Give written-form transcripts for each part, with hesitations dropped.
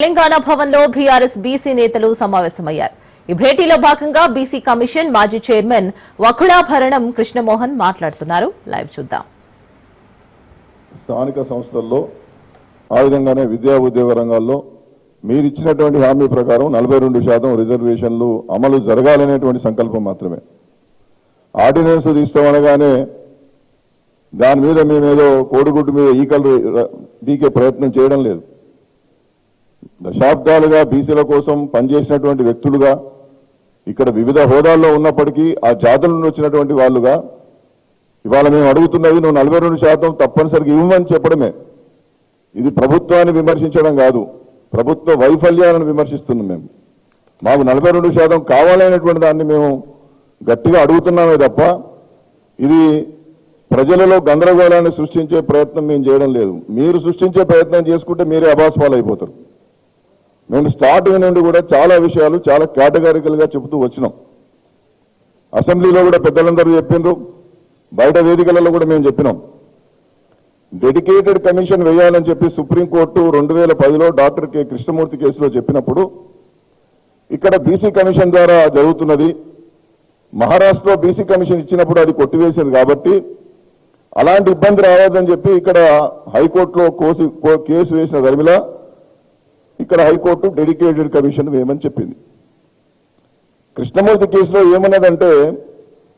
తెలంగాణ భవన్లో BRS BC నేతలు సమావేశమయ్యారు. ఈ భేటీలో భాగంగా బీసీ కమిషన్ మాజీ చైర్మన్ వకుళాభరణం కృష్ణమోహన్ మాట్లాడుతున్నారు. లైవ్ చూద్దాం. స్థానిక సంస్థల్లో ఆ విధంగానే విద్యా ఉద్యోగ రంగాల్లో మీరు ఇచ్చినటువంటి హామీ ప్రకారం 42% రిజర్వేషన్లు అమలు జరగాలనేటువంటి సంకల్పం మాత్రమే. ఆర్డినెన్స్ తీస్తామనగానే దాని మీద మేమేదో కోడిగుడ్డు మీద ఈకలు బీకే ప్రయత్నం చేయడం లేదు. దశాబ్దాలుగా బీసీల కోసం పనిచేసినటువంటి వ్యక్తులుగా ఇక్కడ వివిధ హోదాల్లో ఉన్నప్పటికీ ఆ జాతుల నుండి వచ్చినటువంటి వాళ్ళుగా ఇవాళ మేము అడుగుతున్నది నువ్వు 42% తప్పనిసరిగా ఇవ్వమని చెప్పడమే. ఇది ప్రభుత్వాన్ని విమర్శించడం కాదు, ప్రభుత్వ వైఫల్యాలను విమర్శిస్తున్నాం. మేము మాకు 42% కావాలనేటువంటి దాన్ని మేము గట్టిగా అడుగుతున్నామే తప్ప ఇది ప్రజలలో గందరగోళాన్ని సృష్టించే ప్రయత్నం మేము చేయడం లేదు. మీరు సృష్టించే ప్రయత్నం చేసుకుంటే మీరే అబాస్పాలు అయిపోతారు. మేము స్టార్టింగ్ నుండి కూడా చాలా విషయాలు చాలా కేటగారికల్గా చెబుతూ వచ్చినాం. అసెంబ్లీలో కూడా పెద్దలందరూ చెప్పిండ్రు, బయట వేదికలలో కూడా మేము చెప్పినాం. డెడికేటెడ్ కమిషన్ వేయాలని చెప్పి సుప్రీంకోర్టు 2010లో డాక్టర్ కె కృష్ణమూర్తి కేసులో చెప్పినప్పుడు ఇక్కడ బీసీ కమిషన్ ద్వారా జరుగుతున్నది. మహారాష్ట్రలో బీసీ కమిషన్ ఇచ్చినప్పుడు అది కొట్టివేశారు కాబట్టి అలాంటి ఇబ్బంది రావద్దని చెప్పి ఇక్కడ హైకోర్టులో కేసు వేసిన ధర్మిలా ఇక్కడ హైకోర్టు డెడికేటెడ్ కమిషన్ వేయమని చెప్పింది. కృష్ణమూర్తి కేసులో ఏమన్నదంటే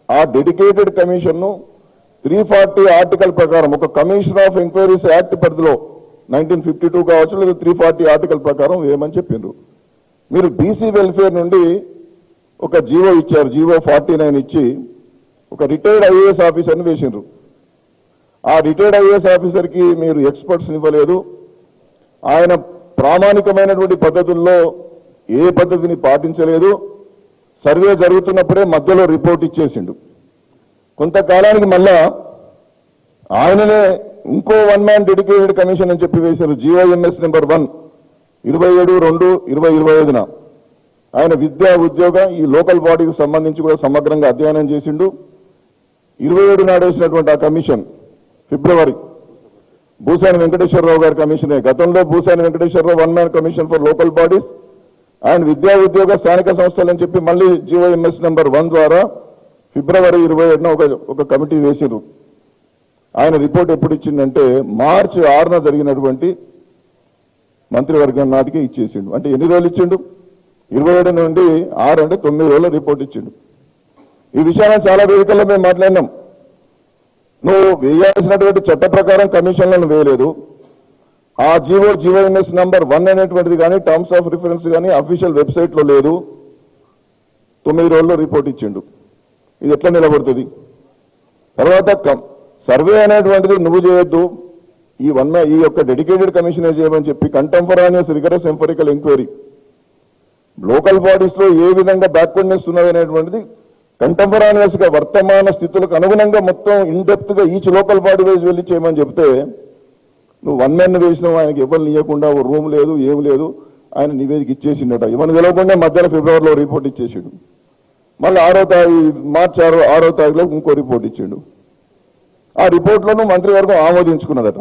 ఆ డెడికేటెడ్ కమిషన్ను 340 ఆర్టికల్ ప్రకారం ఒక కమిషన్ ఆఫ్ ఎంక్వైరీస్ యాక్ట్ పరిధిలో 1952 కావచ్చు లేదా 340 ఆర్టికల్ ప్రకారం వేయమని చెప్పిండ్రు. మీరు బీసీ వెల్ఫేర్ నుండి ఒక జీవో ఇచ్చారు, జీవో 49 ఇచ్చి ఒక రిటైర్డ్ ఐఏఎస్ ఆఫీసర్ని వేసిండ్రు. ఆ రిటైర్డ్ ఐఏఎస్ ఆఫీసర్కి మీరు ఎక్స్పర్ట్స్ని ఇవ్వలేదు. ఆయన ప్రామాణికమైనటువంటి పద్ధతుల్లో ఏ పద్ధతిని పాటించలేదు. సర్వే జరుగుతున్నప్పుడే మధ్యలో రిపోర్ట్ ఇచ్చేసిండు. కొంతకాలానికి మళ్ళా ఆయననే ఇంకో 1 మ్యాన్ డెడికేటెడ్ కమిషన్ అని చెప్పి వేశారు. GOMS నెంబర్ 1 27/2/2025న ఆయన విద్యా ఉద్యోగ ఈ లోకల్ బాడీకి సంబంధించి కూడా సమగ్రంగా అధ్యయనం చేసిండు. 27 నాడు వేసినటువంటి ఆ కమిషన్ ఫిబ్రవరి భూసాని వెంకటేశ్వరరావు గారి కమిషనే. గతంలో Bhusani Venkateswara Rao 1 man commission for local bodies, ఆయన విద్యా ఉద్యోగ స్థానిక సంస్థలు అని చెప్పి మళ్ళీ GOMS నెంబర్ 1 ద్వారా ఫిబ్రవరి 27న ఒక కమిటీ వేసిరు. ఆయన రిపోర్ట్ ఎప్పుడు ఇచ్చిందంటే మార్చి 6న జరిగినటువంటి మంత్రివర్గం నాటికి ఇచ్చేసిండు. అంటే ఎన్ని రోజులు ఇచ్చిండు? 27 నుండి 6 అంటే 9 రోజుల రిపోర్ట్ ఇచ్చిండు. ఈ విషయాన్ని చాలా వేదికల్లో మేము మాట్లాడినాం. నువ్వు వేయాల్సినటువంటి చట్ట ప్రకారం కమిషన్లను వేయలేదు. ఆ GOMS నెంబర్ 1 అనేటువంటిది కానీ టర్మ్స్ ఆఫ్ రిఫరెన్స్ కానీ అఫీషియల్ వెబ్సైట్లో లేదు. 9 రోజుల్లో రిపోర్ట్ ఇచ్చిండు. ఇది ఎట్లా నిలబడుతుంది? తర్వాత సర్వే అనేటువంటిది నువ్వు చేయొద్దు, ఈ యొక్క డెడికేటెడ్ కమిషన్ చేయమని చెప్పి contemporaneous rigorous empirical enquiry local bodies లో ఏ విధంగా బ్యాక్వర్డ్నెస్ ఉన్నది అనేటువంటిది కంటెంపరానియస్ గా వర్తమాన స్థితులకు అనుగుణంగా మొత్తం ఇన్ డెప్త్ గా ఈచ్ లోకల్ బాడీ వైజ్ వెళ్ళి చేయమని చెప్తే నువ్వు 1 మ్యాన్ వేసినావు. ఆయనకి ఎవరు ఇవ్వకుండా రూమ్ లేదు, ఏం లేదు, ఆయన నివేదిక ఇచ్చేసిండట. ఇవన్నీ తెలియకుండా మధ్యాహ్నం ఫిబ్రవరిలో రిపోర్ట్ ఇచ్చేసిండు. మళ్ళీ మార్చి 6వ తారీఖులో ఇంకో రిపోర్ట్ ఇచ్చిండు. ఆ రిపోర్ట్లను మంత్రివర్గం ఆమోదించుకున్నదట.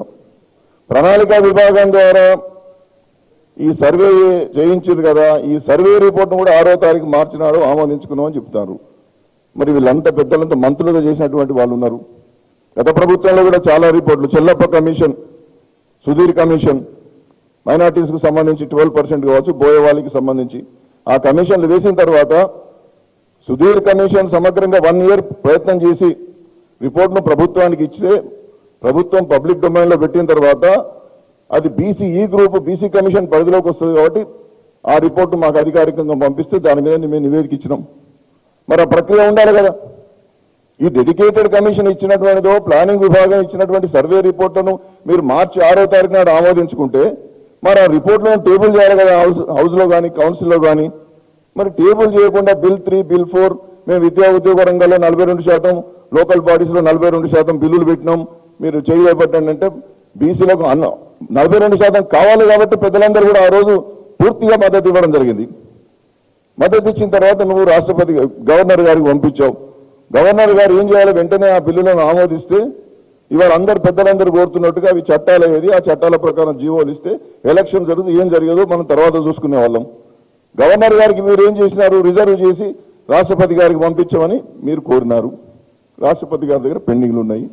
ప్రణాళిక విభాగం ద్వారా ఈ సర్వే చేయించారు కదా, ఈ సర్వే రిపోర్ట్ను కూడా 6వ తారీఖు మార్చి నాడు ఆమోదించుకున్నామని చెప్తారు. మరి వీళ్ళంతా పెద్దలంతా మంత్రులుగా చేసినటువంటి వాళ్ళు ఉన్నారు. గత ప్రభుత్వంలో కూడా చాలా రిపోర్ట్లు, చెల్లప్ప కమిషన్, సుధీర్ కమిషన్, మైనార్టీస్కు సంబంధించి 12% కావచ్చు, బోయవాళ్ళకి సంబంధించి ఆ కమిషన్లు వేసిన తర్వాత సుధీర్ కమిషన్ సమగ్రంగా 1 ఇయర్ ప్రయత్నం చేసి రిపోర్ట్ను ప్రభుత్వానికి ఇస్తే ప్రభుత్వం పబ్లిక్ డొమైన్లో పెట్టిన తర్వాత అది BCE గ్రూప్ బీసీ కమిషన్ పరిధిలోకి వస్తుంది కాబట్టి ఆ రిపోర్టు మాకు అధికారికంగా పంపిస్తే దాని మీద మేము నివేదిక ఇచ్చినాం. మరి ఆ ప్రక్రియ ఉండాలి కదా. ఈ డెడికేటెడ్ కమిషన్ ఇచ్చినటువంటిదో ప్లానింగ్ విభాగం ఇచ్చినటువంటి సర్వే రిపోర్ట్లను మీరు మార్చి 6వ తారీఖు నాడు ఆమోదించుకుంటే మరి ఆ రిపోర్ట్లను టేబుల్ చేయాలి కదా హౌస్లో కానీ కౌన్సిల్లో కానీ. మరి టేబుల్ చేయకుండా బిల్ 3, బిల్ 4 మేము విద్యా ఉద్యోగ రంగంలో 42%, లోకల్ బాడీస్లో 42% బిల్లులు పెట్టినాం, మీరు చేయబట్టండి అంటే బీసీలకు 42% కావాలి కాబట్టి పెద్దలందరూ కూడా ఆ రోజు పూర్తిగా మద్దతు ఇవ్వడం జరిగింది. మద్దతు ఇచ్చిన తర్వాత నువ్వు రాష్ట్రపతి గవర్నర్ గారికి పంపించావు. గవర్నర్ గారు ఏం చేయాలి? వెంటనే ఆ బిల్లులను ఆమోదిస్తే ఇవాళ అందరు పెద్దలందరూ కోరుతున్నట్టుగా అవి చట్టాలు అయ్యేది, ఆ చట్టాల ప్రకారం జీవోలు ఇస్తే ఎలక్షన్ జరుగుతుంది, ఏం జరిగేదో మనం తర్వాత చూసుకునే వాళ్ళం. గవర్నర్ గారికి మీరు ఏం చేసినారు, రిజర్వ్ చేసి రాష్ట్రపతి గారికి పంపించమని మీరు కోరినారు. రాష్ట్రపతి గారి దగ్గర పెండింగ్లు ఉన్నాయి.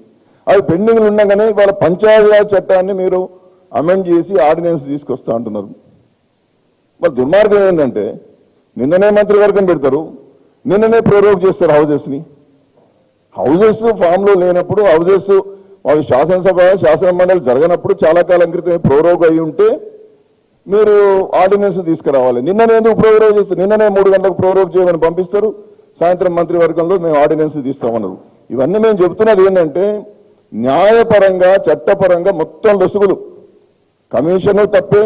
అవి పెండింగ్లు ఉండగానే ఇవాళ పంచాయతీరాజ్ చట్టాన్ని మీరు అమెండ్ చేసి ఆర్డినెన్స్ తీసుకొస్తా అంటున్నారు. మరి దుర్మార్గం ఏంటంటే నిన్ననే మంత్రివర్గం పెడతారు, నిన్ననే ప్రోరోగ్ చేస్తారు హౌజెస్ ఫామ్లో లేనప్పుడు, హౌజెస్ వాళ్ళు శాసనసభ శాసన మండలి జరగనప్పుడు చాలా కాలం క్రితం ప్రోరోగ్ అయి ఉంటే మీరు ఆర్డినెన్స్ తీసుకురావాలి. నిన్ననే ఎందుకు ప్రోరోగ్ చేస్తారు? నిన్ననే 3 గంటలకు ప్రోరోగ్ చేయమని పంపిస్తారు, సాయంత్రం మంత్రివర్గంలో మేము ఆర్డినెన్స్ తీస్తామన్నారు. ఇవన్నీ మేము చెబుతున్నది ఏంటంటే న్యాయపరంగా చట్టపరంగా మొత్తం లొసుగులు. కమిషను తప్పే,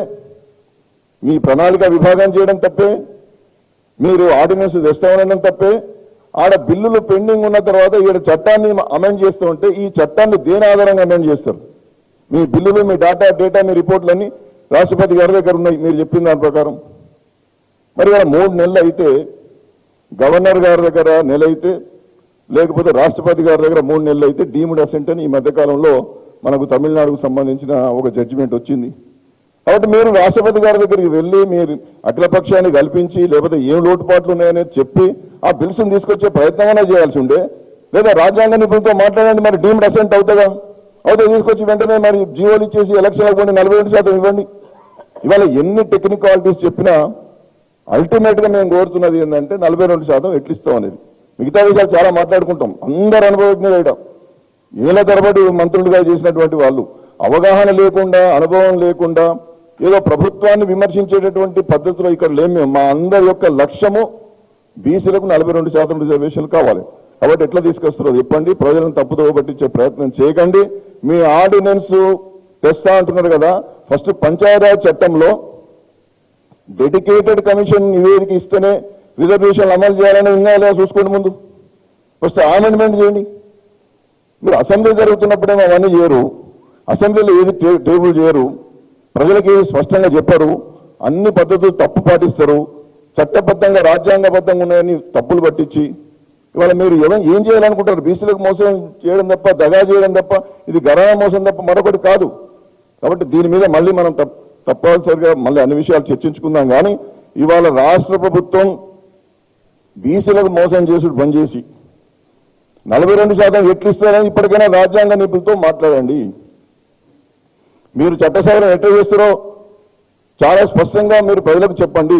మీ ప్రణాళిక విభాగం చేయడం తప్పే, మీరు ఆర్డినెన్స్ తెస్తామనడం తప్పే. ఆడ బిల్లులు పెండింగ్ ఉన్న తర్వాత ఈడ చట్టాన్ని అమెండ్ చేస్తూ ఉంటే ఈ చట్టాన్ని దేని ఆధారంగా అమెండ్ చేస్తారు? మీ బిల్లులు, మీ డేటా, మీ రిపోర్ట్లన్నీ రాష్ట్రపతి గారి దగ్గర ఉన్నాయి మీరు చెప్పిన దాని ప్రకారం. మరి ఇలా 3 నెలలు అయితే, గవర్నర్ గారి దగ్గర నెల అయితే, లేకపోతే రాష్ట్రపతి గారి దగ్గర 3 నెలలు అయితే డీమ్డ్ అసెంట్ అని ఈ మధ్యకాలంలో మనకు తమిళనాడుకు సంబంధించిన ఒక జడ్జిమెంట్ వచ్చింది. కాబట్టి మీరు రాష్ట్రపతి గారి దగ్గరికి వెళ్ళి మీరు అఖిలపక్షాన్ని కల్పించి లేకపోతే ఏం లోటుపాట్లు ఉన్నాయనేది చెప్పి ఆ బిల్స్ని తీసుకొచ్చే ప్రయత్నమైనా చేయాల్సి ఉండే, లేదా రాజ్యాంగ నిపుణులతో మాట్లాడండి. మరి డీమ్డ్ అసెంట్ అవుతుందా? అవుతే తీసుకొచ్చి వెంటనే మరి జీవోలు ఇచ్చేసి ఎలక్షన్లకు పోండి, 42% ఇవ్వండి. ఇవాళ ఎన్ని టెక్నికాలిటీస్ చెప్పినా అల్టిమేట్గా మేము కోరుతున్నది ఏంటంటే 42% ఎట్లు ఇస్తాం అనేది. మిగతా విషయాలు చాలా మాట్లాడుకుంటాం, అందరు అనుభవజ్ఞులు, ఏళ్ల తరబడి మంత్రులుగా చేసినటువంటి వాళ్ళు అవగాహన లేకుండా, అనుభవం లేకుండా ఏదో ప్రభుత్వాన్ని విమర్శించేటటువంటి పద్ధతిలో ఇక్కడ లేము. మా అందరి యొక్క లక్ష్యము బీసీలకు 42% రిజర్వేషన్లు కావాలి. కాబట్టి ఎట్లా తీసుకొస్తారో చెప్పండి, ప్రజలను తప్పుదోవ పట్టించే ప్రయత్నం చేయకండి. మీ ఆర్డినెన్స్ తెస్తా అంటున్నారు కదా, ఫస్ట్ పంచాయతీరాజ్ చట్టంలో డెడికేటెడ్ కమిషన్ నివేదిక ఇస్తేనే రిజర్వేషన్లు అమలు చేయాలని ఇంకా లేదా చూసుకోండి. ముందు ఫస్ట్ అమెండ్మెంట్ చేయండి. మీరు అసెంబ్లీ జరుగుతున్నప్పుడేమో అవన్నీ చేయరు, అసెంబ్లీలో ఏది టేబుల్ చేయరు, ప్రజలకి ఏది స్పష్టంగా చెప్పరు, అన్ని పద్ధతులు తప్పు పాటిస్తారు, చట్టబద్ధంగా రాజ్యాంగబద్ధంగా ఉన్నాయని తప్పులు పట్టించి ఇవాళ మీరు ఏం చేయాలనుకుంటారు? బీసీలకు మోసం చేయడం తప్ప, దగా చేయడం తప్ప, ఇది గణన మోసం తప్ప మరొకటి కాదు. కాబట్టి దీని మీద మళ్ళీ మనం తప్పనిసరిగా మళ్ళీ అన్ని విషయాలు చర్చించుకుందాం. కానీ ఇవాళ రాష్ట్ర ప్రభుత్వం బీసీలకు మోసం చేసుడు బంద్ చేసి 42% ఎట్లు ఇస్తారని ఇప్పటికైనా రాజ్యాంగ నిపుణులతో మాట్లాడండి. మీరు చట్టసభలో ఎట్లా చేస్తారో చాలా స్పష్టంగా మీరు ప్రజలకు చెప్పండి.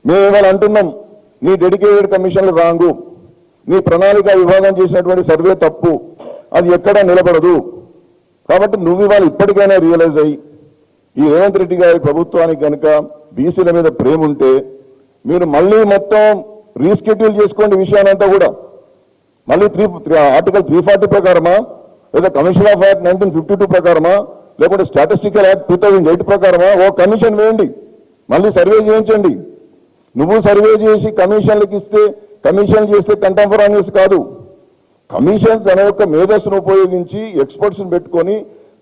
మేము ఇవాళ అంటున్నాం, నీ డెడికేటెడ్ కమిషన్లు రాంగు, నీ ప్రణాళిక విభాగం చేసినటువంటి సర్వే తప్పు, అది ఎక్కడా నిలబడదు. కాబట్టి నువ్వు ఇవాళ ఇప్పటికైనా రియలైజ్ అయ్యి ఈ రేవంత్ రెడ్డి గారి ప్రభుత్వానికి కనుక బీసీల మీద ప్రేమ ఉంటే మీరు మళ్ళీ మొత్తం రీస్కెడ్యూల్ చేసుకోండి విషయానంతా కూడా. మళ్ళీ ఆర్టికల్ 340 ప్రకారమా, లేదా కమిషన్ ఆఫ్ యాక్ట్ 1952 ప్రకారమా, లేకుంటే స్టాటిస్టికల్ యాక్ట్ 2008 ప్రకారమా ఓ కమిషన్ వేయండి, మళ్ళీ సర్వే చేయించండి. నువ్వు సర్వే చేసి కమిషన్లకు ఇస్తే, కమిషన్ చేస్తే కంటెంపరీస్ కాదు. కమిషన్ తన యొక్క మేధస్సును ఉపయోగించి ఎక్స్పర్ట్స్ని పెట్టుకొని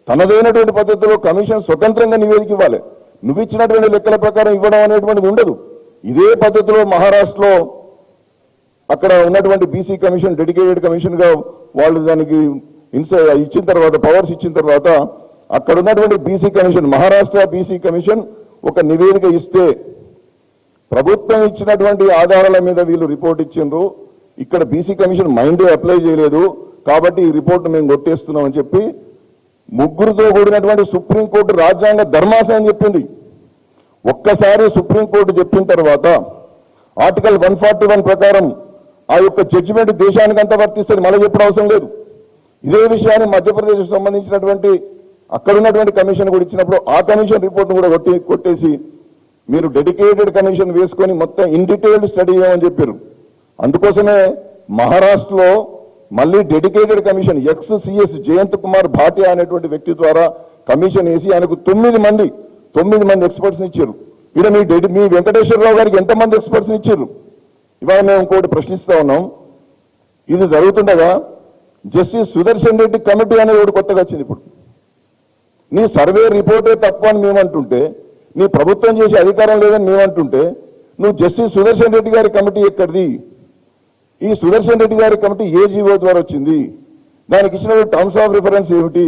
తనదైనటువంటి పద్ధతిలో కమిషన్ స్వతంత్రంగా నివేదిక ఇవ్వాలి. నువ్వు ఇచ్చినటువంటి లెక్కల ప్రకారం ఇవ్వడం అనేటువంటిది ఉండదు. ఇదే పద్ధతిలో మహారాష్ట్రలో అక్కడ ఉన్నటువంటి బీసీ కమిషన్ డెడికేటెడ్ కమిషన్గా వాళ్ళు దానికి ఇచ్చిన తర్వాత, పవర్స్ ఇచ్చిన తర్వాత అక్కడ ఉన్నటువంటి BC commission, Maharashtra BC commission ఒక నివేదిక ఇస్తే ప్రభుత్వం ఇచ్చినటువంటి ఆధారాల మీద వీళ్ళు రిపోర్ట్ ఇచ్చిండ్రు, ఇక్కడ బీసీ కమిషన్ మైండే అప్లై చేయలేదు కాబట్టి ఈ రిపోర్ట్ మేము కొట్టేస్తున్నాం అని చెప్పి ముగ్గురుతో కూడినటువంటి సుప్రీంకోర్టు రాజ్యాంగ ధర్మాసనం చెప్పింది. ఒక్కసారి సుప్రీంకోర్టు చెప్పిన తర్వాత ఆర్టికల్ 141 ప్రకారం ఆ యొక్క జడ్జిమెంట్ దేశానికంతా వర్తిస్తుంది, మళ్ళీ చెప్పడం అవసరం లేదు. ఇదే విషయాన్ని మధ్యప్రదేశ్కు సంబంధించినటువంటి అక్కడ ఉన్నటువంటి కమిషన్ కూడా ఇచ్చినప్పుడు ఆ కమిషన్ రిపోర్ట్ను కూడా కొట్టేసి మీరు డెడికేటెడ్ కమిషన్ వేసుకొని మొత్తం ఇన్ డీటెయిల్డ్ స్టడీ చేయమని చెప్పారు. అందుకోసమే మహారాష్ట్రలో మళ్ళీ dedicated commission ex CS Jayant Kumar Bhatia అనేటువంటి వ్యక్తి ద్వారా కమిషన్ వేసి ఆయనకు 9 మంది ఎక్స్పర్ట్స్ని ఇచ్చారు. ఇక్కడ మీ వెంకటేశ్వరరావు గారికి ఎంతమంది ఎక్స్పర్ట్స్ని ఇచ్చారు? ఇవాళ మేము ఇంకోటి ప్రశ్నిస్తా ఉన్నాం. ఇది జరుగుతుండగా జస్టిస్ సుదర్శన్ రెడ్డి కమిటీ అనేది ఒకటి కొత్తగా వచ్చింది. ఇప్పుడు నీ సర్వే రిపోర్టే తప్పు అని మేమంటుంటే, నీ ప్రభుత్వం చేసే అధికారం లేదని మేమంటుంటే, నువ్వు జస్టిస్ సుదర్శన్ రెడ్డి గారి కమిటీ ఎక్కడిది? ఈ సుదర్శన్ రెడ్డి గారి కమిటీ ఏ జీవో ద్వారా వచ్చింది? దానికి ఇచ్చిన టర్మ్స్ ఆఫ్ రిఫరెన్స్ ఏమిటి?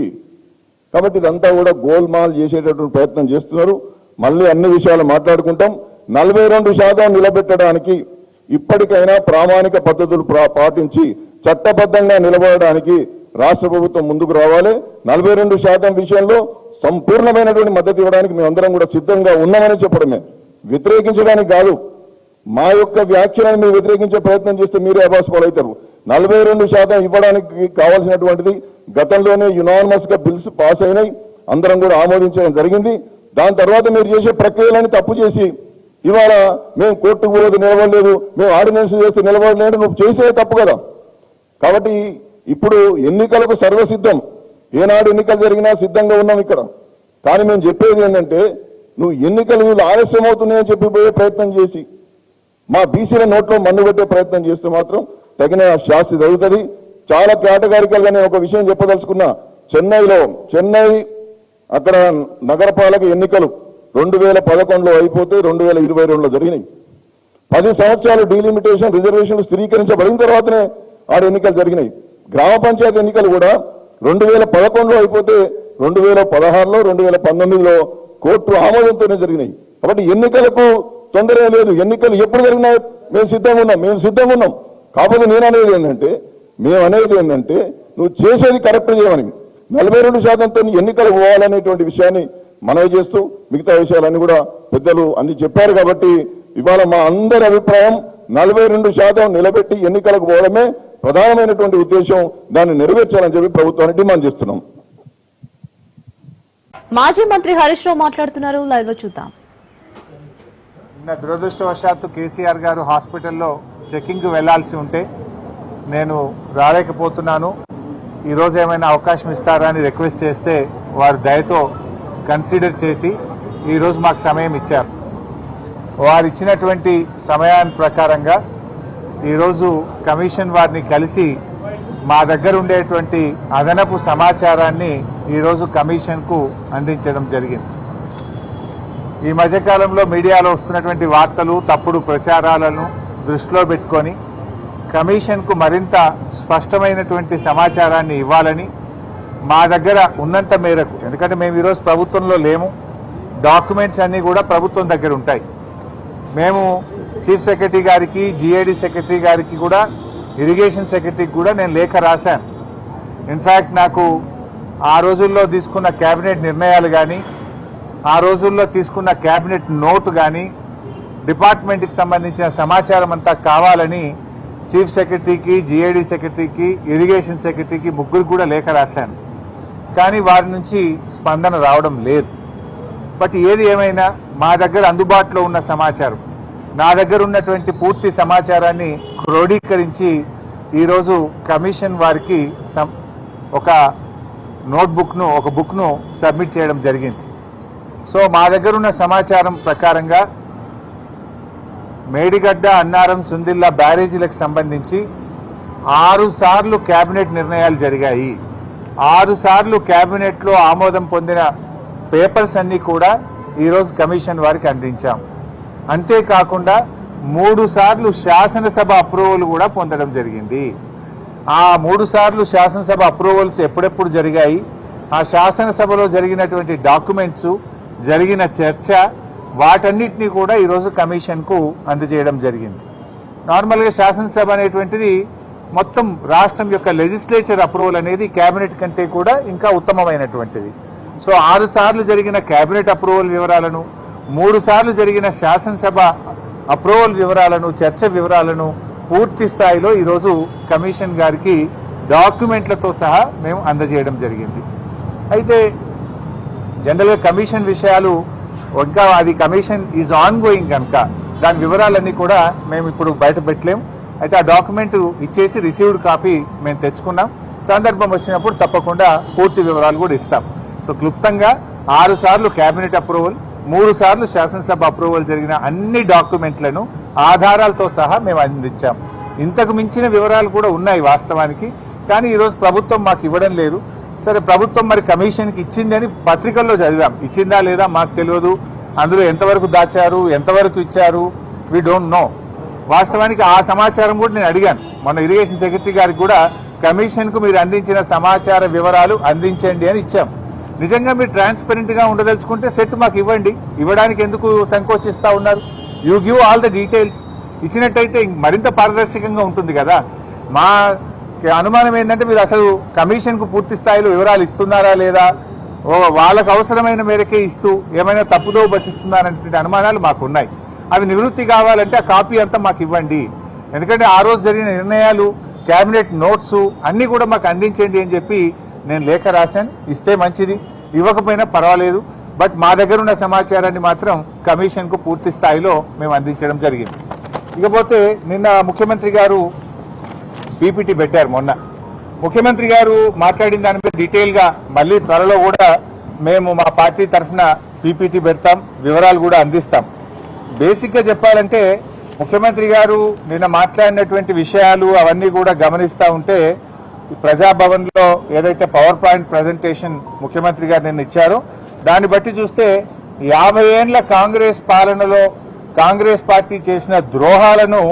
కాబట్టి ఇదంతా కూడా గోల్మాల్ చేసేటటువంటి ప్రయత్నం చేస్తున్నారు. మళ్ళీ అన్ని విషయాలు మాట్లాడుకుంటాం. 42% నిలబెట్టడానికి ఇప్పటికైనా ప్రామాణిక పద్ధతులు పాటించి చట్టబద్ధంగా నిలబడడానికి రాష్ట్ర ప్రభుత్వం ముందుకు రావాలి. 42% విషయంలో సంపూర్ణమైనటువంటి మద్దతు ఇవ్వడానికి మేమందరం కూడా సిద్ధంగా ఉన్నామని చెప్పడమే, వ్యతిరేకించడానికి కాదు. మా యొక్క వ్యాఖ్యలను మీరు వ్యతిరేకించే ప్రయత్నం చేస్తే మీరే అభాస్పాలవుతారు. 42% ఇవ్వడానికి కావాల్సినటువంటిది గతంలోనే యునానిమస్ గా బిల్స్ పాస్ అయినాయి, అందరం కూడా ఆమోదించడం జరిగింది. దాని తర్వాత మీరు చేసే ప్రక్రియలని తప్పు చేసి ఇవాళ మేము కోర్టుకు పోలేదు నిలబడలేదు, మేము ఆర్డినెన్స్ చేస్తే నిలబడలేదు, నువ్వు చేసేదే తప్పు కదా. కాబట్టి ఇప్పుడు ఎన్నికలకు సర్వసిద్ధం, ఏనాడు ఎన్నికలు జరిగినా సిద్ధంగా ఉన్నాం ఇక్కడ. కానీ మేము చెప్పేది ఏంటంటే నువ్వు ఎన్నికలు ఆలస్యం అవుతున్నాయని చెప్పి పోయే ప్రయత్నం చేసి మా బీసీల నోట్లో మన్ను పెట్టే ప్రయత్నం చేస్తే మాత్రం తగిన శాస్తి జరుగుతుంది. చాలా కేటగారికల్ గా నేను ఒక విషయం చెప్పదలుచుకున్నా. చెన్నై అక్కడ నగరపాలక ఎన్నికలు 2011లో అయిపోతే 2022లో జరిగినాయి. 10 సంవత్సరాలు డీలిమిటేషన్ రిజర్వేషన్లు స్థిరీకరించబడిన తర్వాతనే ఆడ ఎన్నికలు జరిగినాయి. గ్రామ పంచాయతీ ఎన్నికలు కూడా 2011లో అయిపోతే 2016లో 2019లో కోర్టు ఆమోదంతోనే జరిగినాయి. కాబట్టి ఎన్నికలకు తొందర లేదు. ఎన్నికలు ఎప్పుడు జరిగినా మేము సిద్ధంగా ఉన్నాం. కాకపోతే మేము అనేది ఏంటంటే నువ్వు చేసేది కరెక్ట్ చేయమని 42%తో ఎన్నికలు పోవాలనేటువంటి విషయాన్ని మనవి చేస్తూ మిగతా విషయాలన్నీ కూడా పెద్దలు అన్ని చెప్పారు. కాబట్టి ఇవాళ మా అందరి అభిప్రాయం 42% నిలబెట్టి ఎన్నికలకు పోవడమే ప్రధానమైనటువంటి ఉద్దేశం. దాన్ని నెరవేర్చాలని చెప్పి ప్రభుత్వాన్ని డిమాండ్ చేస్తున్నాం. మాజీ మంత్రి హరీష్ రావు మాట్లాడుతున్నారు, లైవ్ లో చూద్దాం. నిన్న దురదృష్టవశాత్తు కేసీఆర్ గారు హాస్పిటల్లో చెకింగ్ వెళ్లాల్సి ఉంటే నేను రాలేకపోతున్నాను, ఈరోజు ఏమైనా అవకాశం ఇస్తారా అని రిక్వెస్ట్ చేస్తే వారు దయతో కన్సిడర్ చేసి ఈరోజు మాకు సమయం ఇచ్చారు. వారు ఇచ్చినటువంటి సమయాన్ని ప్రకారంగా ఈరోజు కమిషన్ వారిని కలిసి మా దగ్గర ఉండేటువంటి అదనపు సమాచారాన్ని ఈరోజు కమిషన్కు అందించడం జరిగింది. ఈ మధ్యకాలంలో మీడియాలో వస్తున్నటువంటి వార్తలు, తప్పుడు ప్రచారాలను దృష్టిలో పెట్టుకొని కమిషన్కు మరింత స్పష్టమైనటువంటి సమాచారాన్ని ఇవ్వాలని మా దగ్గర ఉన్నంత మేరకు, ఎందుకంటే మేము ఈరోజు ప్రభుత్వంలో లేము, డాక్యుమెంట్స్ అన్నీ కూడా ప్రభుత్వం దగ్గర ఉంటాయి. మేము చీఫ్ సెక్రటరీ గారికి, జిఏడి సెక్రటరీ గారికి కూడా, ఇరిగేషన్ సెక్రటరీకి కూడా నేను లేఖ రాశాను. ఇన్ఫ్యాక్ట్ నాకు ఆ రోజుల్లో తీసుకున్న కేబినెట్ నిర్ణయాలు కానీ, ఆ రోజుల్లో తీసుకున్న కేబినెట్ నోటు కానీ, డిపార్ట్మెంట్కి సంబంధించిన సమాచారం అంతా కావాలని చీఫ్ సెక్రటరీకి, జిఏడి సెక్రటరీకి, ఇరిగేషన్ సెక్రటరీకి ముగ్గురికి కూడా లేఖ రాశాను. కానీ వారి నుంచి స్పందన రావడం లేదు. బట్ ఏది ఏమైనా మా దగ్గర అందుబాటులో ఉన్న సమాచారం, నా దగ్గర ఉన్నటువంటి పూర్తి సమాచారాన్ని క్రోడీకరించి ఈరోజు కమిషన్ వారికి ఒక నోట్బుక్ను, ఒక బుక్ను సబ్మిట్ చేయడం జరిగింది. సో మా దగ్గర ఉన్న సమాచారం ప్రకారంగా మేడిగడ్డ, అన్నారం, సుందిల్లా బ్యారేజీలకు సంబంధించి 6 సార్లు కేబినెట్ నిర్ణయాలు జరిగాయి. 6 సార్లు కేబినెట్లో ఆమోదం పొందిన పేపర్స్ అన్నీ కూడా ఈరోజు కమిషన్ వారికి అందించాం. అంతేకాకుండా 3 సార్లు శాసనసభ అప్రూవల్ కూడా పొందడం జరిగింది. ఆ 3 సార్లు శాసనసభ అప్రూవల్స్ ఎప్పుడెప్పుడు జరిగాయి, ఆ శాసనసభలో జరిగినటువంటి డాక్యుమెంట్స్, జరిగిన చర్చ, వాటన్నిటినీ కూడా ఈరోజు కమిషన్కు అందజేయడం జరిగింది. నార్మల్గా శాసనసభ అనేటువంటిది మొత్తం రాష్ట్రం యొక్క లెజిస్లేచర్ అప్రూవల్ అనేది కేబినెట్ కంటే కూడా ఇంకా ఉత్తమమైనటువంటిది. సో 6 సార్లు జరిగిన కేబినెట్ అప్రూవల్ వివరాలను, 3 సార్లు జరిగిన శాసనసభ అప్రూవల్ వివరాలను, చర్చ వివరాలను పూర్తి స్థాయిలో ఈరోజు కమిషన్ గారికి డాక్యుమెంట్లతో సహా మేము అందజేయడం జరిగింది. అయితే జనరల్గా కమిషన్ విషయాలు ఇంకా అది కమిషన్ ఈజ్ ఆన్ గోయింగ్ కనుక దాని వివరాలన్నీ కూడా మేము ఇప్పుడు బయట పెట్టలేము. అయితే ఆ డాక్యుమెంట్ ఇచ్చేసి రిసీవ్డ్ కాపీ మేము తెచ్చుకున్నాం. సందర్భం వచ్చినప్పుడు తప్పకుండా పూర్తి వివరాలు కూడా ఇస్తాం. సో క్లుప్తంగా 6 సార్లు కేబినెట్ అప్రూవల్, 3 సార్లు శాసనసభ అప్రూవల్ జరిగిన అన్ని డాక్యుమెంట్లను ఆధారాలతో సహా మేము అందించాం. ఇంతకు మించిన వివరాలు కూడా ఉన్నాయి వాస్తవానికి, కానీ ఈరోజు ప్రభుత్వం మాకు ఇవ్వడం లేదు. సరే, ప్రభుత్వం మరి కమిషన్కి ఇచ్చిందని పత్రికల్లో చదివాం, ఇచ్చిందా లేదా మాకు తెలియదు, అందులో ఎంతవరకు దాచారు, ఎంతవరకు ఇచ్చారు, వీ డోంట్ నో. వాస్తవానికి ఆ సమాచారం కూడా నేను అడిగాను, మొన్న ఇరిగేషన్ సెక్రటరీ గారికి కూడా కమిషన్ కు మీరు అందించిన సమాచార వివరాలు అందించండి అని ఇచ్చాం. నిజంగా మీరు ట్రాన్స్పరెంట్ గా ఉండదలుచుకుంటే సెట్ మాకు ఇవ్వండి. ఇవ్వడానికి ఎందుకు సంకోచిస్తా ఉన్నారు? You give all the details. ఇచ్చినట్టయితే మరింత పారదర్శకంగా ఉంటుంది కదా. మా అనుమానం ఏంటంటే మీరు అసలు కమిషన్ కు పూర్తి స్థాయిలో వివరాలు ఇస్తున్నారా లేదా, వాళ్ళకు అవసరమైన మేరకే ఇస్తూ ఏమైనా తప్పుదో పట్టిస్తున్నారనే అనుమానాలు మాకున్నాయి. అవి నివృత్తి కావాలంటే ఆ కాపీ అంతా మాకు ఇవ్వండి. ఎందుకంటే ఆ రోజు జరిగిన నిర్ణయాలు, కేబినెట్ నోట్స్ అన్ని కూడా మాకు అందించండి అని చెప్పి నేను లేఖ రాశాను. ఇస్తే మంచిది, ఇవ్వకపోయినా పర్వాలేదు. బట్ మా దగ్గర ఉన్న సమాచారాన్ని మాత్రం కమిషన్ కు పూర్తి స్థాయిలో మేము అందించడం జరిగింది. ఇకపోతే నిన్న ముఖ్యమంత్రి గారు పీపీటీ పెట్టారు. మొన్న ముఖ్యమంత్రి గారు మాట్లాడిన దాని మీద డీటెయిల్ గా మళ్ళీ త్వరలో కూడా మేము మా పార్టీ తరఫున పీపీటీ పెడతాం, వివరాలు కూడా అందిస్తాం. బేసిక్ గా చెప్పాలంటే ముఖ్యమంత్రి గారు నిన్న మాట్లాడినటువంటి విషయాలు అవన్నీ కూడా గమనిస్తూ ఉంటే ప్రజాభవన్ లో ఏదైతే పవర్ పాయింట్ ప్రజెంటేషన్ ముఖ్యమంత్రి గారు నిన్న ఇచ్చారో దాన్ని బట్టి చూస్తే 50 ఏళ్ల కాంగ్రెస్ పాలనలో కాంగ్రెస్ పార్టీ చేసిన ద్రోహాలను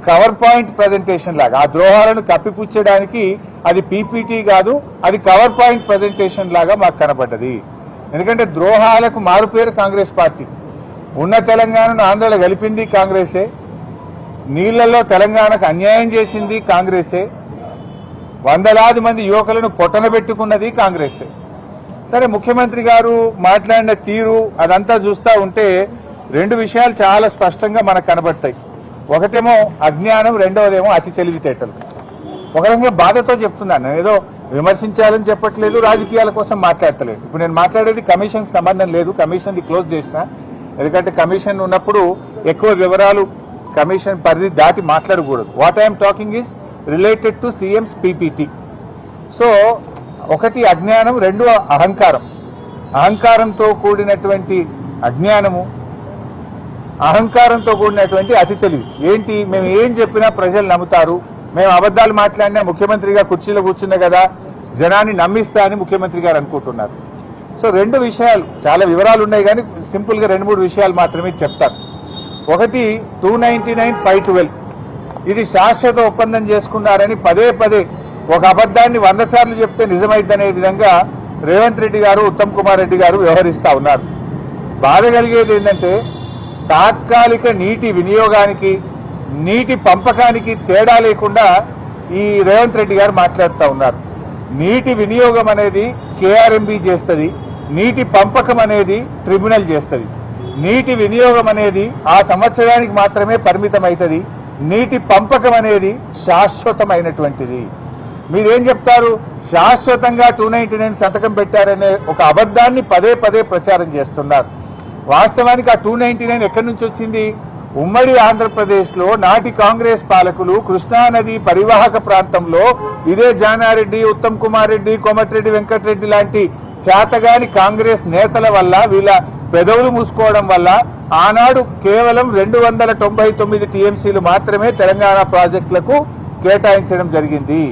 కవర్ పాయింట్ ప్రజెంటేషన్ లాగా, ఆ ద్రోహాలను కప్పిపుచ్చడానికి అది పీపీటీ కాదు, అది కవర్ పాయింట్ ప్రజెంటేషన్ లాగా మాకు కనబడ్డది. ఎందుకంటే ద్రోహాలకు మారుపేరు కాంగ్రెస్ పార్టీ. ఉన్న తెలంగాణను ఆంధ్రలో కలిపింది కాంగ్రెసే, నీళ్లలో తెలంగాణకు అన్యాయం చేసింది కాంగ్రెసే, వందలాది మంది యువకులను పొట్టనబెట్టుకున్నది కాంగ్రెసే. సరే, ముఖ్యమంత్రి గారు మాట్లాడిన తీరు అదంతా చూస్తూ ఉంటే 2 విషయాలు చాలా స్పష్టంగా మనకు కనబడతాయి. ఒకటేమో అజ్ఞానం, రెండవదేమో అతి తెలివితేటలు. ఒక రకంగా బాధతో చెప్తున్నాను, నేను ఏదో విమర్శించాలని చెప్పట్లేదు, రాజకీయాల కోసం మాట్లాడతలేదు. ఇప్పుడు నేను మాట్లాడేది కమిషన్కి సంబంధం లేదు, కమిషన్ది క్లోజ్ చేసిన. ఎందుకంటే కమిషన్ ఉన్నప్పుడు ఎక్కువ వివరాలు కమిషన్ పరిధి దాటి మాట్లాడకూడదు. What I'm talking is related to CMs PPT. So ఒకటి అజ్ఞానం, రెండు అహంకారం. అహంకారంతో కూడినటువంటి అజ్ఞానము, అహంకారంతో కూడినటువంటి అతి తెలివి. ఏంటి, మేము ఏం చెప్పినా ప్రజలు నమ్ముతారు, మేము అబద్ధాలు మాట్లాడినా ముఖ్యమంత్రిగా కుర్చీలో కూర్చున్నా కదా జనాన్ని నమ్మిస్తా అని ముఖ్యమంత్రి గారు అనుకుంటున్నారు. సో 2 విషయాలు, చాలా వివరాలు ఉన్నాయి కానీ సింపుల్ గా 2-3 విషయాలు మాత్రమే చెప్తారు. ఒకటి 299/512 ఇది శాశ్వత ఒప్పందం చేసుకున్నారని పదే పదే ఒక అబద్ధాన్ని 100 సార్లు చెప్తే నిజమైద్దనే విధంగా రేవంత్ రెడ్డి గారు, ఉత్తమ్ కుమార్ రెడ్డి గారు వ్యవహరిస్తా ఉన్నారు. బాధ కలిగేది ఏంటంటే తాత్కాలిక నీటి వినియోగానికి, నీటి పంపకానికి తేడా లేకుండా ఈ రేవంత్ రెడ్డి గారు మాట్లాడుతూ ఉన్నారు. నీటి వినియోగం అనేది కేఆర్ఎంబి చేస్తుంది, నీటి పంపకం అనేది ట్రిబ్యునల్ చేస్తుంది. నీటి వినియోగం అనేది ఆ సంవత్సరానికి మాత్రమే పరిమితం అవుతుంది, నీటి పంపకం అనేది శాశ్వతమైనటువంటిది. మీరేం చెప్తారు, శాశ్వతంగా 299 సంతకం పెట్టారనే ఒక అబద్ధాన్ని పదే పదే ప్రచారం చేస్తున్నారు. వాస్తవానికి ఆ 299 ఎక్కడి నుంచి వచ్చింది? ఉమ్మడి ఆంధ్రప్రదేశ్లో నాటి కాంగ్రెస్ పాలకులు కృష్ణానది పరివాహక ప్రాంతంలో ఇదే జానారెడ్డి, ఉత్తమ్ కుమార్ రెడ్డి, కోమటిరెడ్డి వెంకటరెడ్డి లాంటి చేతగాని కాంగ్రెస్ నేతల వల్ల, వీళ్ళ పెదవులు మూసుకోవడం వల్ల ఆనాడు కేవలం 299 టీఎంసీలు మాత్రమే తెలంగాణ ప్రాజెక్టులకు కేటాయించడం జరిగింది.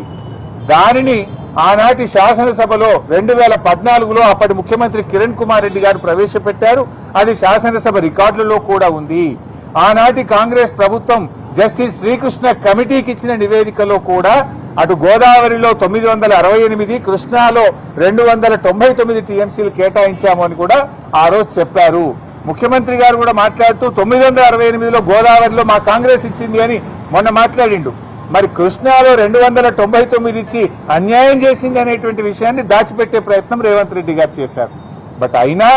దానిని ఆనాటి శాసనసభలో 2014లో అప్పటి ముఖ్యమంత్రి కిరణ్ కుమార్ రెడ్డి గారు ప్రవేశపెట్టారు. అది శాసనసభ రికార్డులలో కూడా ఉంది. ఆనాటి కాంగ్రెస్ ప్రభుత్వం జస్టిస్ శ్రీకృష్ణ కమిటీకి ఇచ్చిన నివేదికలో కూడా అటు గోదావరిలో 968, కృష్ణాలో 299 టీఎంసీలు కేటాయించాము అని కూడా ఆ రోజు చెప్పారు. ముఖ్యమంత్రి గారు కూడా మాట్లాడుతూ 968లో గోదావరిలో మా కాంగ్రెస్ ఇచ్చింది అని మొన్న మాట్లాడిండు. మరి కృష్ణాలో 299 ఇచ్చి అన్యాయం చేసింది అనేటువంటి విషయాన్ని దాచిపెట్టే ప్రయత్నం రేవంత్ రెడ్డి గారు చేశారు. బట్ అయినా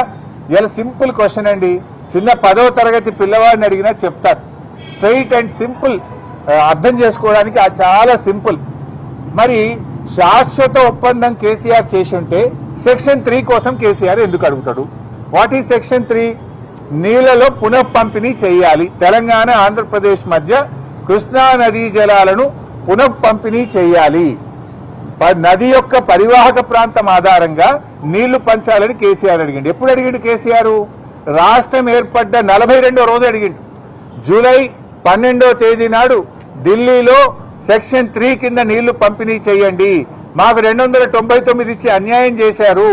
ఇలా సింపుల్ క్వశ్చన్ అండి, చిన్న 10వ తరగతి పిల్లవాడిని అడిగినా చెప్తారు. స్ట్రైట్ అండ్ సింపుల్, అర్థం చేసుకోవడానికి చాలా సింపుల్. మరి శాశ్వత ఒప్పందం కేసీఆర్ చేసి ఉంటే సెక్షన్ 3 కోసం కేసీఆర్ ఎందుకు అడుగుతాడు? What is section 3? నీళ్లలో పునః పంపిణీ చేయాలి. తెలంగాణ ఆంధ్రప్రదేశ్ మధ్య కృష్ణా నదీ జలాలను పునః పంపిణీ చేయాలి. నది యొక్క పరివాహక ప్రాంతం ఆధారంగా నీళ్లు పంచాలని కేసీఆర్ అడిగిండు. ఎప్పుడు అడిగిండు కేసీఆర్? రాష్ట్రం ఏర్పడ్డ 42వ రోజు అడిగిండు. జూలై 12వ తేదీ నాడు ఢిల్లీలో సెక్షన్ 3 కింద నీళ్లు పంపిణీ చేయండి, మాకు 299 ఇచ్చి అన్యాయం చేశారు,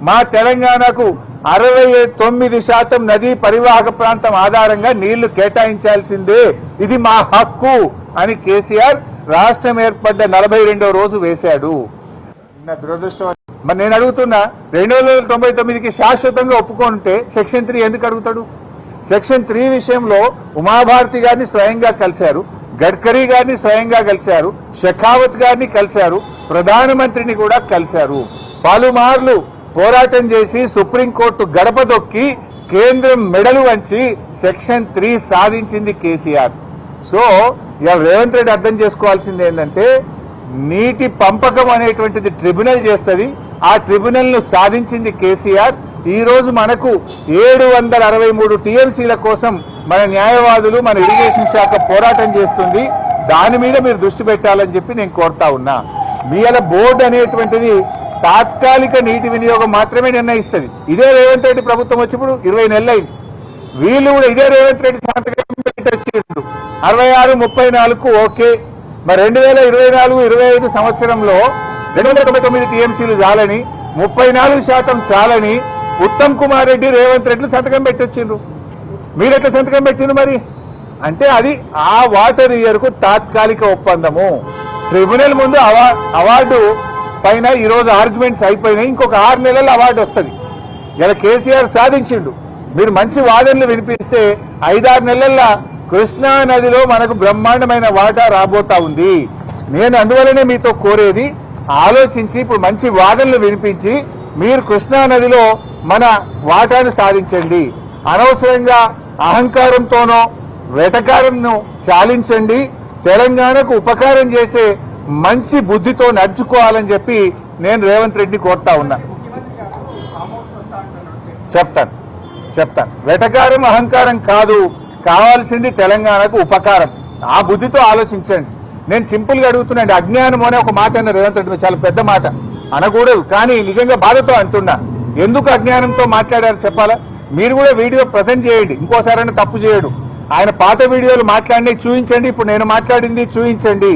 మా తెలంగాణకు 69% నదీ పరివాహక ప్రాంతం ఆధారంగా నీళ్లు కేటాయించాల్సిందే, ఇది మా హక్కు అని కేసీఆర్ రాష్ట్రం ఏర్పడ్డ 42వ రోజు వేశాడు. నా దురదృష్టం. మరి నేను అడుగుతున్నా, 2099కి శాశ్వతంగా ఒప్పుకుంటే సెక్షన్ 3 ఎందుకు అడుగుతాడు? సెక్షన్ 3 విషయంలో ఉమాభారతి గారిని స్వయంగా కలిశారు, గడ్కరీ గారిని స్వయంగా కలిశారు, షెకావత్ గారిని కలిశారు, ప్రధానమంత్రిని కూడా కలిశారు. పలుమార్లు పోరాటం చేసి సుప్రీంకోర్టు గడప దొక్కి కేంద్రం మెడలు వంచి సెక్షన్ 3 సాధించింది కేసీఆర్. సో ఇక రేవంత్ రెడ్డి అర్థం చేసుకోవాల్సింది ఏంటంటే, నీటి పంపకం అనేటువంటిది ట్రిబ్యునల్ చేస్తుంది. ఆ ట్రిబ్యునల్ ను సాధించింది కేసీఆర్. ఈ రోజు మనకు 763 టీఎంసీల కోసం మన న్యాయవాదులు, మన ఇరిగేషన్ శాఖ పోరాటం చేస్తుంది. దాని మీద మీరు దృష్టి పెట్టాలని చెప్పి నేను కోరుతా ఉన్నా. మీల బోర్డు అనేటువంటిది తాత్కాలిక నీటి వినియోగం మాత్రమే నిర్ణయిస్తుంది. ఇదే రేవంత్ రెడ్డి ప్రభుత్వం వచ్చినప్పుడు 20 నెలలు అయింది. వీళ్ళు కూడా ఇదే రేవంత్ రెడ్డి సంతకం పెట్టి వచ్చిండు 66, 34 ఓకే. మరి 2024-25 సంవత్సరంలో 299 టీఎంసీలు చాలని, 34% చాలని ఉత్తమ్ కుమార్ రెడ్డి, రేవంత్ రెడ్డి సంతకం పెట్టొచ్చిండ్రు. మీరెట్లా సంతకం పెట్టిండ్రు మరి? అంటే అది ఆ వాటర్ ఇయర్కు తాత్కాలిక ఒప్పందము. ట్రిబ్యునల్ ముందు అవార్డు పైన ఈరోజు ఆర్గ్యుమెంట్స్ అయిపోయినాయి. ఇంకొక 6 నెలల అవార్డు వస్తుంది. ఇలా కేసీఆర్ సాధించిండు. మీరు మంచి వాదనలు వినిపిస్తే 5-6 నెలల్లో కృష్ణా నదిలో మనకు బ్రహ్మాండమైన వాటా రాబోతా ఉంది. నేను అందువల్లనే మీతో కోరేది, ఆలోచించి ఇప్పుడు మంచి వాదనలు వినిపించి మీరు కృష్ణా నదిలో మన వాటాను సాధించండి. అనవసరంగా అహంకారంతోనో వెటకారంను చాలించండి. తెలంగాణకు ఉపకారం చేసే మంచి బుద్ధితో నడుచుకోవాలని చెప్పి నేను రేవంత్ రెడ్డిని కోరుతా ఉన్నా. చెప్తాను. వెటకారం అహంకారం కాదు, కావాల్సింది తెలంగాణకు ఉపకారం. ఆ బుద్ధితో ఆలోచించండి. నేను సింపుల్ గా అడుగుతున్నాండి. అజ్ఞానం అనే ఒక మాట అన్న రేవంత్ రెడ్డి, చాలా పెద్ద మాట అనకూడదు, కానీ నిజంగా బాధతో అంటున్నా. ఎందుకు అజ్ఞానంతో మాట్లాడారు చెప్పాలా? మీరు కూడా వీడియో ప్రజెంట్ చేయండి, ఇంకోసారైనా తప్పు చేయడు. ఆయన పాత వీడియోలు మాట్లాడి చూపించండి, ఇప్పుడు నేను మాట్లాడింది చూపించండి.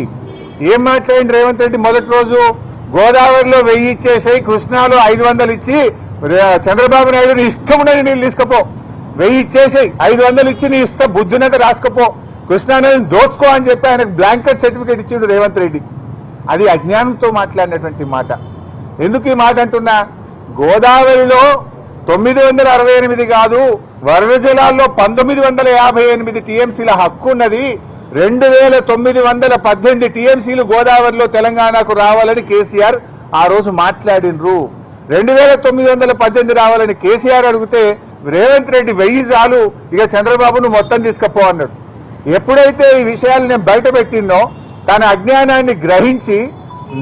ఏం మాట్లాడింది రేవంత్ రెడ్డి? మొదటి రోజు గోదావరిలో 1000 ఇచ్చేసాయి, కృష్ణాలో 500 ఇచ్చి చంద్రబాబు నాయుడు నీ ఇష్టం ఉన్నది నీళ్ళు తీసుకపో, 1000 ఇచ్చేసాయి, 500 ఇచ్చి నీ ఇష్టం బుద్ధినంత రాసుకపో, కృష్ణా నదిని దోచుకో అని చెప్పి ఆయనకు బ్లాంకెట్ సర్టిఫికేట్ ఇచ్చిండు రేవంత్ రెడ్డి. అది అజ్ఞానంతో మాట్లాడినటువంటి మాట. ఎందుకు ఈ మాట అంటున్నా? గోదావరిలో 968 కాదు, వరద జలాల్లో 1958 టీఎంసీల హక్కు ఉన్నది. 2918 టీఎంసీలు గోదావరిలో తెలంగాణకు రావాలని కేసీఆర్ ఆ రోజు మాట్లాడినరు. 2918 రావాలని కేసీఆర్ అడిగితే రేవంత్ రెడ్డి 1000 చాలు, ఇక చంద్రబాబును మొత్తం తీసుకపో అన్నాడు. ఎప్పుడైతే ఈ విషయాలు నేను బయట పెట్టినో తన అజ్ఞానాన్ని గ్రహించి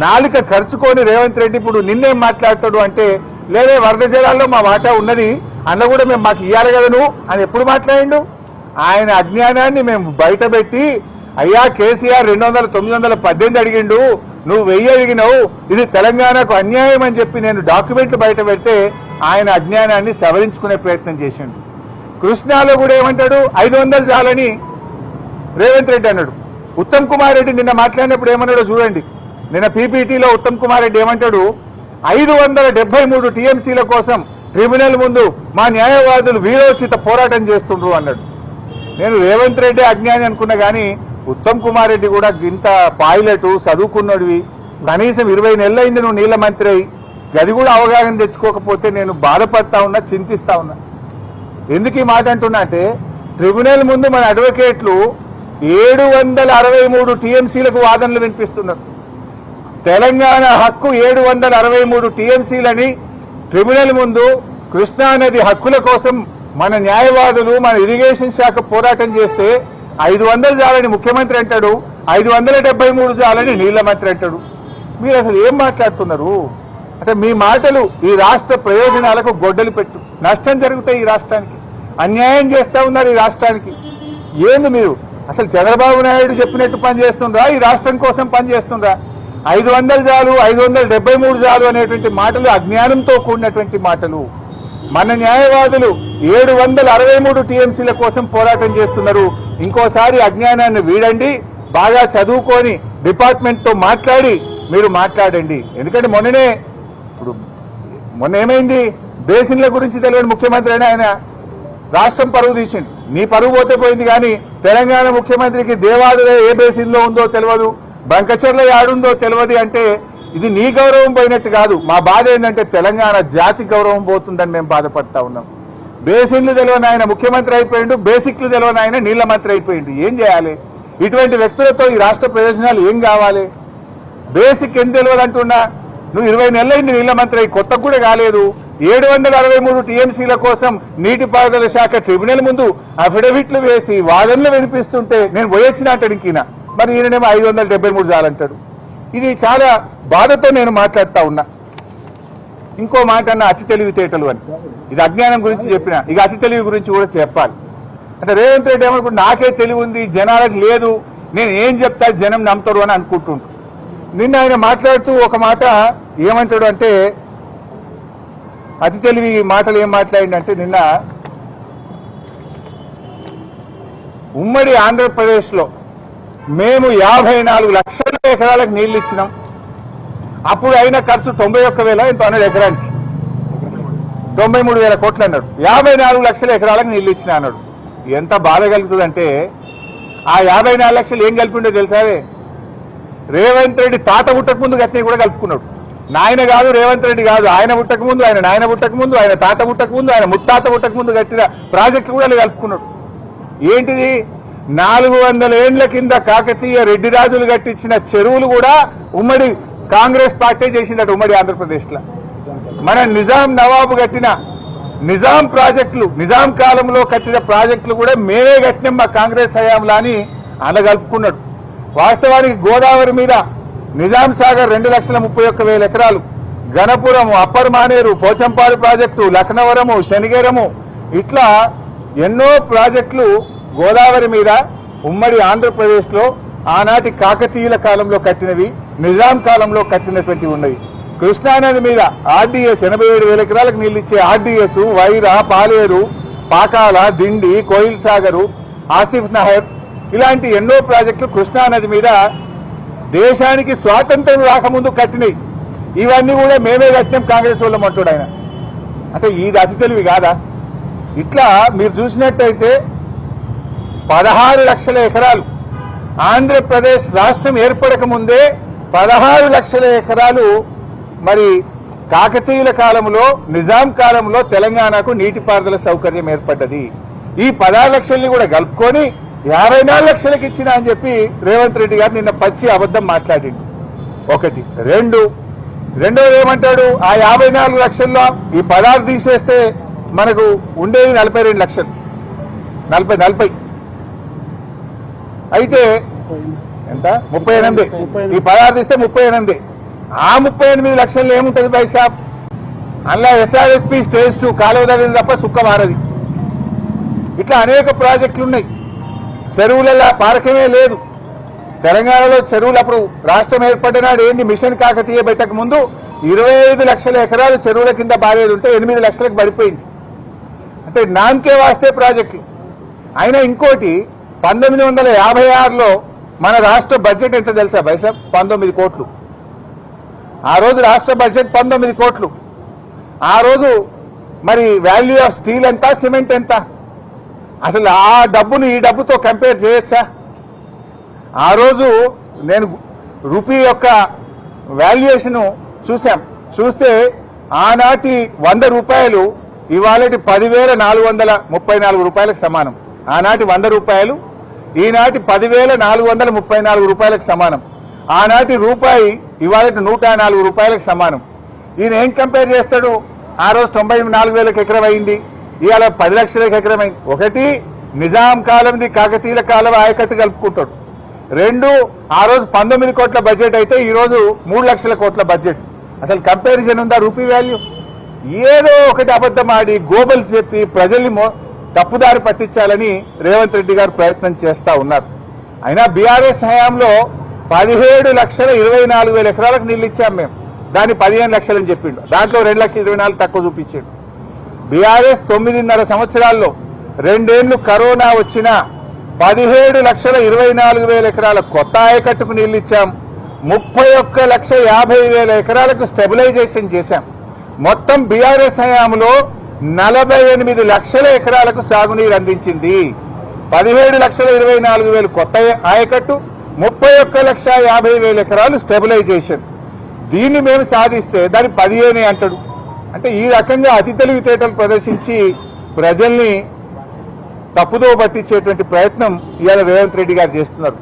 నాలుక ఖర్చుకొని రేవంత్ రెడ్డి ఇప్పుడు నిన్నేం మాట్లాడతాడు అంటే, లేదే వరద జలాల్లో మా వాటా ఉన్నది, అన్న కూడా మేము మాకు ఇవ్వాలి కదా నువ్వు అని ఎప్పుడు మాట్లాడిండు? ఆయన అజ్ఞానాన్ని మేము బయట పెట్టి, అయ్యా కేసీఆర్ 918 అడిగిండు, నువ్వు 1000 అడిగినావు, ఇది తెలంగాణకు అన్యాయం అని చెప్పి నేను డాక్యుమెంట్లు బయట పెడితే ఆయన అజ్ఞానాన్ని సవరించుకునే ప్రయత్నం చేసిండు. కృష్ణాలో కూడా ఏమంటాడు? 500 చాలని రేవంత్ రెడ్డి అన్నాడు. ఉత్తమ్ కుమార్ రెడ్డి నిన్న మాట్లాడినప్పుడు ఏమన్నాడో చూడండి. నిన్న పీపీటీలో ఉత్తమ్ కుమార్ రెడ్డి ఏమంటాడు? 573 టీఎంసీల కోసం ట్రిబ్యునల్ ముందు మా న్యాయవాదులు వీరోచిత పోరాటం చేస్తుండ్రు అన్నాడు. నేను రేవంత్ రెడ్డి అజ్ఞాని అనుకున్నా కానీ ఉత్తమ్ కుమార్ రెడ్డి కూడా ఇంత పైలట్ చదువుకున్నడివి, కనీసం 20 నెలలు అయింది నువ్వు నీళ్ళ మంత్రి అయి, అది కూడా అవగాహన తెచ్చుకోకపోతే నేను బాధపడతా ఉన్నా, చింతిస్తా ఉన్నా. ఎందుకు ఈ మాట అంటున్నా అంటే, ట్రిబ్యునల్ ముందు మన అడ్వకేట్లు 763 టీఎంసీలకు వాదనలు వినిపిస్తున్నారు. తెలంగాణ హక్కు 763 టీఎంసీలని ట్రిబ్యునల్ ముందు కృష్ణానది హక్కుల కోసం మన న్యాయవాదులు, మన ఇరిగేషన్ శాఖ పోరాటం చేస్తే 500 చాలని ముఖ్యమంత్రి అంటాడు, 573 చాలని నీళ్ల మంత్రి అంటాడు. మీరు అసలు ఏం మాట్లాడుతున్నారు? అంటే మీ మాటలు ఈ రాష్ట్ర ప్రయోజనాలకు గొడ్డలి పెట్టు, నష్టం జరుగుతాయి ఈ రాష్ట్రానికి, అన్యాయం చేస్తా ఉన్నారు ఈ రాష్ట్రానికి. ఏంది మీరు అసలు చంద్రబాబు నాయుడు చెప్పినట్టు పనిచేస్తుండ్రా? ఈ రాష్ట్రం కోసం పనిచేస్తుండ్రా? 500 చాలు, 573 చాలు అనేటువంటి మాటలు అజ్ఞానంతో కూడినటువంటి మాటలు. మన న్యాయవాదులు 763 టీఎంసీల కోసం పోరాటం చేస్తున్నారు. ఇంకోసారి అజ్ఞానాన్ని వీడండి, బాగా చదువుకొని డిపార్ట్మెంట్ తో మాట్లాడి మీరు మాట్లాడండి. ఎందుకంటే మొన్న ఏమైంది? బేసిన్ల గురించి తెలియని ముఖ్యమంత్రి అయినా ఆయన రాష్ట్రం పరువు తీసిండు. నీ పరువు పోతే పోయింది, కానీ తెలంగాణ ముఖ్యమంత్రికి దేవాదుల ఏ బేసిన్ లో ఉందో తెలియదు, బంకచర్ల యాడుందో తెలియదు అంటే ఇది నీ గౌరవం పోయినట్టు కాదు. మా బాధ ఏంటంటే తెలంగాణ జాతి గౌరవం పోతుందని మేము బాధపడతా ఉన్నాం. బేసిన్లు తెలియని ఆయన ముఖ్యమంత్రి అయిపోయిండు, బేసిక్లు తెలియని ఆయన నీళ్ల మంత్రి అయిపోయిండు. ఏం చేయాలి? ఇటువంటి వ్యక్తులతో ఈ రాష్ట్ర ప్రయోజనాలు ఏం కావాలి? బేసిక్ ఏం తెలియదు అంటున్నా. నువ్వు 20 నెలలైంది నీళ్ల మంత్రి, కొత్త కూడా కాలేదు. 763 టీఎంసీల కోసం నీటిపారుదల శాఖ ట్రిబ్యునల్ ముందు అఫిడవిట్లు వేసి వాదనలు వినిపిస్తుంటే నేను పోయొచ్చిన అంటాడు ఇంకీన. మరి ఈయననేమో 573 చాలంటాడు. ఇది చాలా బాధతో నేను మాట్లాడుతా ఉన్నా. ఇంకో మాట అన్న అతి తెలివితేటలు అని. ఇది అజ్ఞానం గురించి చెప్పిన, ఇక అతి తెలివి గురించి కూడా చెప్పాలి. అంటే రేవంత్ రెడ్డి ఏమనుకుంటు నాకే తెలివి ఉంది, జనాలకు లేదు, నేను ఏం చెప్తా జనం నమ్ముతారు అని అనుకుంటుంటారు. నిన్న ఆయన మాట్లాడుతూ ఒక మాట ఏమంటాడు అంటే, అతి తెలివి మాటలు ఏం మాట్లాడిందంటే, నిన్న ఉమ్మడి ఆంధ్రప్రదేశ్లో మేము 54 లక్షల ఎకరాలకు నీళ్లు ఇచ్చినాం. అప్పుడు అయిన ఖర్చు 91,000 ఎంతో అన్నాడు ఎకరానికి, 93,000 కోట్లు అన్నాడు. 54 లక్షల ఎకరాలకు నీళ్లు ఇచ్చినా అన్నాడు. ఎంత బాధ కలుగుతుందంటే, ఆ 54 లక్షలు ఏం కలిపిండో తెలుసావే? రేవంత్ రెడ్డి తాత పుట్టక ముందు గట్టిని కూడా కలుపుకున్నాడు. నాయన కాదు, రేవంత్ రెడ్డి కాదు, ఆయన పుట్టక ముందు, ఆయన నాయన పుట్టక ముందు, ఆయన తాత పుట్టక ముందు, ఆయన ముత్తాత పుట్టక ముందు కట్టిన ప్రాజెక్టులు కూడా కలుపుకున్నాడు. ఏంటిది? 400 ఏండ్ల కింద కాకతీయ రెడ్డి రాజులు కట్టించిన చెరువులు కూడా ఉమ్మడి కాంగ్రెస్ పార్టీ చేసిందట ఉమ్మడి ఆంధ్రప్రదేశ్ లో. మన నిజాం నవాబు కట్టిన నిజాం ప్రాజెక్టులు, నిజాం కాలంలో కట్టిన ప్రాజెక్టులు కూడా మేమే కట్టినాం మా కాంగ్రెస్ హయాంలో అని అనగలుపుకున్నాడు. వాస్తవానికి గోదావరి మీద నిజాం సాగర్ 2,31,000 ఎకరాలు, గణపురము, అప్పర్ మానేరు, పోచంపాడు ప్రాజెక్టు, లక్నవరము, శనిగేరము, ఇట్లా ఎన్నో ప్రాజెక్టులు గోదావరి మీద ఉమ్మడి ఆంధ్రప్రదేశ్లో ఆనాటి కాకతీయుల కాలంలో కట్టినవి, నిజాం కాలంలో కట్టినటువంటివి ఉన్నాయి. కృష్ణానది మీద ఆర్డీఎస్ 87,000 ఎకరాలకు నీళ్ళు ఇచ్చే ఆర్డీఎస్, వైరా, పాలేరు, పాకాల, దిండి, కోయిల్ సాగరు, ఆసిఫ్ నహర్, ఇలాంటి ఎన్నో ప్రాజెక్టులు కృష్ణానది మీద దేశానికి స్వాతంత్రం రాకముందు కట్టినాయి. ఇవన్నీ కూడా మేమే కట్టినాం కాంగ్రెస్ వాళ్ళం అంటాడు ఆయన. అంటే ఇది అతి తెలివి కాదా? ఇట్లా మీరు చూసినట్టయితే 16 లక్షల ఎకరాలు ఆంధ్రప్రదేశ్ రాష్ట్రం ఏర్పడక ముందే 16 లక్షల ఎకరాలు మరి కాకతీయుల కాలంలో, నిజాం కాలంలో తెలంగాణకు నీటిపారుదల సౌకర్యం ఏర్పడ్డది. ఈ 16 లక్షల్ని కూడా కలుపుకొని 54 లక్షలకు ఇచ్చిన అని చెప్పి రేవంత్ రెడ్డి గారు నిన్న పచ్చి అబద్ధం మాట్లాడిండు. ఒకటి. రెండోది ఏమంటాడు? ఆ 54 లక్షల్లో ఈ 16 తీసేస్తే మనకు ఉండేది 42 లక్షలు, 40 అయితే ఎంత 38. ఈ 16 తీస్తే 38. ఆ 38 లక్షల్లో ఏముంటుంది బైసాబ్? అందులో ఎస్ఆర్ఎస్పీ స్టేజ్ 2 కాలువ దగ్గర తప్ప సుక్క మారది. ఇట్లా అనేక ప్రాజెక్టులు ఉన్నాయి. చెరువులలో పారకమే లేదు. తెలంగాణలో చెరువులు అప్పుడు రాష్ట్రం ఏర్పడిన నాడు ఏంది, మిషన్ కాకతీయ పెట్టక ముందు 25 లక్షల ఎకరాలు చెరువుల కింద బారేది ఉంటే 8 లక్షలకు పడిపోయింది. అంటే నామకే వాస్తే ప్రాజెక్టులు. అయినా ఇంకోటి, 1956లో మన రాష్ట్ర బడ్జెట్ ఎంత తెలుసా బైసాబ్? 19 కోట్లు. ఆ రోజు రాష్ట్ర బడ్జెట్ 19 కోట్లు. ఆ రోజు మరి వాల్యూ ఆఫ్ స్టీల్ ఎంత, సిమెంట్ ఎంత? అసలు ఆ డబ్బును ఈ డబ్బుతో కంపేర్ చేయొచ్చా? ఆ రోజు నేను రూపీ యొక్క వాల్యుయేషన్ చూస్తే ఆనాటి 100 రూపాయలు ఇవాళటి 10,434 రూపాయలకు సమానం. ఆనాటి 100 రూపాయలు ఈనాటి 10,434 రూపాయలకు సమానం. ఆనాటి రూపాయి ఇవాళటి 104 రూపాయలకు సమానం. ఈయన ఏం కంపేర్ చేస్తాడు? ఆ రోజు 94,000 ఎకరం అయింది, ఇవాళ 10 లక్షలకు ఎకరం అయింది. ఒకటి, నిజాం కాలంది కాకతీయుల కాలం ఆయకట్టు కలుపుకుంటాడు. 2, ఆ రోజు 19 కోట్ల బడ్జెట్ అయితే ఈ రోజు 3 లక్షల కోట్ల బడ్జెట్. అసలు కంపారిజన్ ఉందా? రూపీ వాల్యూ ఏదో ఒకటి అబద్ధం ఆడి గోబల్ చెప్పి ప్రజల్ని తప్పుదారి పట్టించాలని రేవంత్ రెడ్డి గారు ప్రయత్నం చేస్తా ఉన్నారు. అయినా బీఆర్ఎస్ హయాంలో 17,24,000 ఎకరాలకు నీళ్ళు ఇచ్చాం మేము. దాన్ని 15 లక్షలని చెప్పిండు. దాంట్లో 2,24,000 తక్కువ చూపించాడు. బీఆర్ఎస్ 9.5 సంవత్సరాల్లో 2 ఏళ్లు కరోనా వచ్చినా 17,24,000 ఎకరాల కొత్త ఆయకట్టుకు నీళ్ళు ఇచ్చాం. 31,50,000 ఎకరాలకు స్టెబిలైజేషన్ చేశాం. మొత్తం బీఆర్ఎస్ హయాంలో 48 లక్షల ఎకరాలకు సాగునీరు అందించింది. 17,24,000 కొత్త ఆయకట్టు, 31,50,000 ఎకరాలు స్టెబిలైజేషన్. దీన్ని మేము సాధిస్తే దాన్ని 15 అంటాడు. అంటే ఈ రకంగా అతి తెలివితేటలు ప్రదర్శించి ప్రజల్ని తప్పుదో పట్టించేటువంటి ప్రయత్నం ఇవాళ రేవంత్ రెడ్డి గారు చేస్తున్నారు.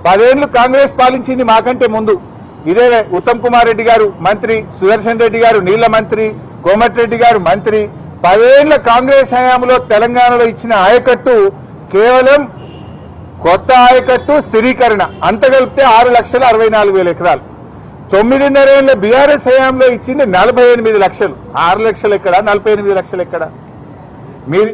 10 ఏళ్లు కాంగ్రెస్ పాలించింది మాకంటే ముందు. ఇదే ఉత్తమ్ కుమార్ రెడ్డి గారు మంత్రి, సుదర్శన్ రెడ్డి గారు నీళ్ల మంత్రి, కోమటిరెడ్డి గారు మంత్రి. 10 ఏళ్ల కాంగ్రెస్ హయాంలో తెలంగాణలో ఇచ్చిన ఆయకట్టు కేవలం కొత్త ఆయకట్టు స్థిరీకరణ అంత కలిపితే 6,64,000 ఎకరాలు. 9.5 ఏళ్ల బీఆర్ఎస్ హయాంలో ఇచ్చింది 48 లక్షలు. 6 లక్షలు ఎక్కడ, 48 లక్షలు ఎక్కడ? మీరు